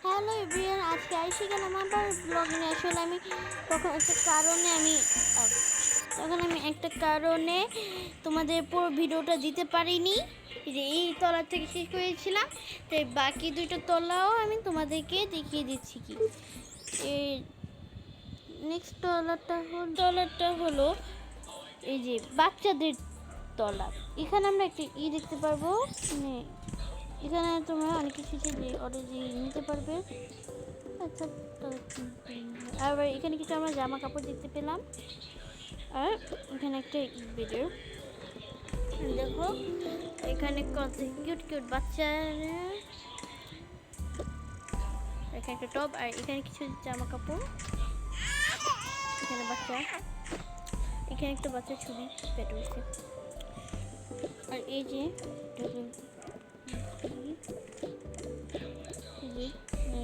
Hello everyone, আজকে আইসি গেলাম আবার ব্লগ নিয়ে। আসলে আমি তখন একটা কারণে তোমাদের পুরো ভিডিওটা দিতে পারিনি, যে এই তলা থেকে শেষ করেছিলাম। তাই বাকি দুইটা তলাও আমি তোমাদেরকে দেখিয়ে দিচ্ছি। কি এই নেক্সট তলাটা হলো এই যে বাচ্চাদের তলা। এখানে আমরা একটা দেখতে পারবো, মানে এখানে তোমরা অনেক কিছু যে অলরেডি নিতে পারবে। আচ্ছা, আবার এখানে কিছু আমরা জামা কাপড় দেখতে পেলাম। আর এখানে একটা বেডের দেখো, এখানে কত কিউট কিউট বাচ্চা, এখানে একটা টপ, আর এখানে কিছু জামা কাপড়। এখানে বাচ্চা, এখানে একটা বাচ্চার ছবি পেট উঠছে। আর এই যে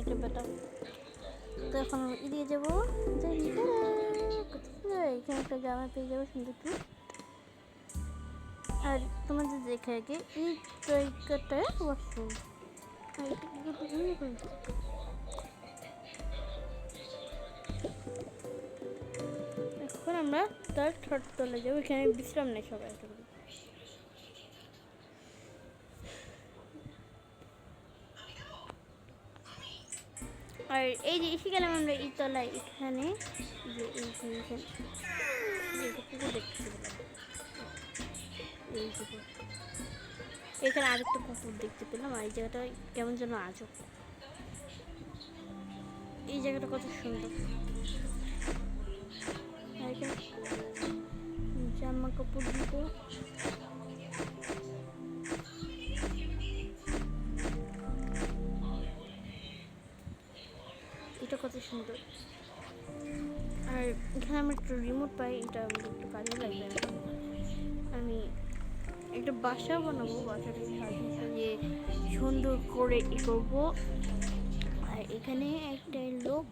একটা বেটা। তো এখন এদিকে যাবো, এখানে একটা জামা পেয়ে যাবো সুন্দর। আর তোমাদের দেখে আগে এই জায়গাটা ওয়াশরুম। এখন আমরা তার থার্ড তলে যাবো, এখানে বিশ্রাম নেই সবাই। আর এই যে এসে গেলাম আমরা এই তলায়। এখানে যে এখানে আরেকটা কুকুর দেখতে পেলাম। আর এই জায়গাটা কেমন যেন আজব। এই জায়গাটা কত সুন্দর। জামা কাপড় দিব, এটা কত সুন্দর। আর এখানে আমি একটা রিমোট পাই, এটা আমাকে একটু কাজে লাগবে। আমি একটা বাসা বানাবো, বাসাটা সাজিয়ে সুন্দর করে করবো। আর এখানে একটা লোক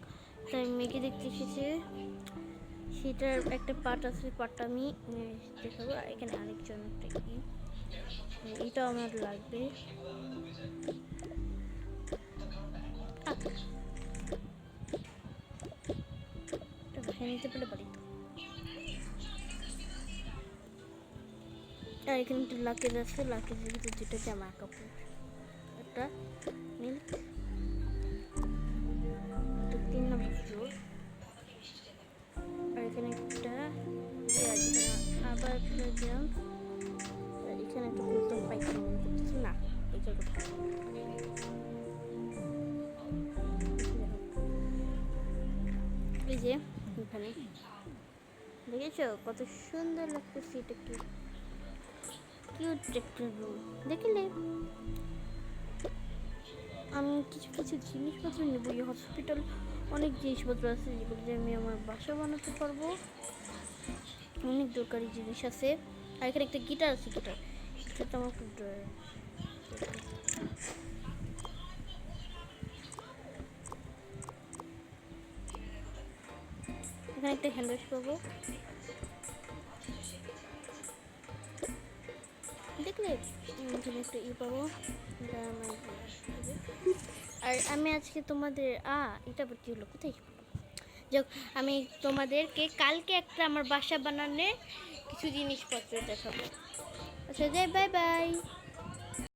তার মেয়েকে দেখতে এসেছে, সেটার একটা পার্ট আছে, পার্টটা আমি দেখাবো। আর এখানে আরেকজন একটা এটা আমার লাগবে। নিতে পেলে পারি তো। আর এখানে একটা লাকেজ আছে, লাকেজের ভিতরে দুটো জামা কাপড়, একটা মিল্ক, 3 নম্বর ফ্লোর। আর এখানে একটা আবার একটা জাম্প। আর এখানে একটা বোতল পাইকারি করতেছি না, এই জায়গাটা এই যে এখানে দেখেছো কত সুন্দর লাগতেছে। এটা কি কিউট একটা রুম দেখলে। আমি কিছু কিছু জিনিসপত্র নেব। এই হসপিটাল অনেক জিনিসপত্র আছে যেগুলো দিয়ে আমি আমার বাসা বানাতে পারবো। অনেক দরকারি জিনিস আছে। আর এখানে একটা গিটার আছে, গিটারটা আমার খুব ড্রয়ার। এখানে একটা হ্যান্ড ওয়াশ পাবো, দেখলে। এখানে একটা পাবো। আর আমি আজকে তোমাদের এটা কি হলো, কোথায় যাক, আমি তোমাদেরকে কালকে একটা আমার বাসা বানানোর কিছু জিনিসপত্র দেখাবো। আচ্ছা, যাই, বাই বাই।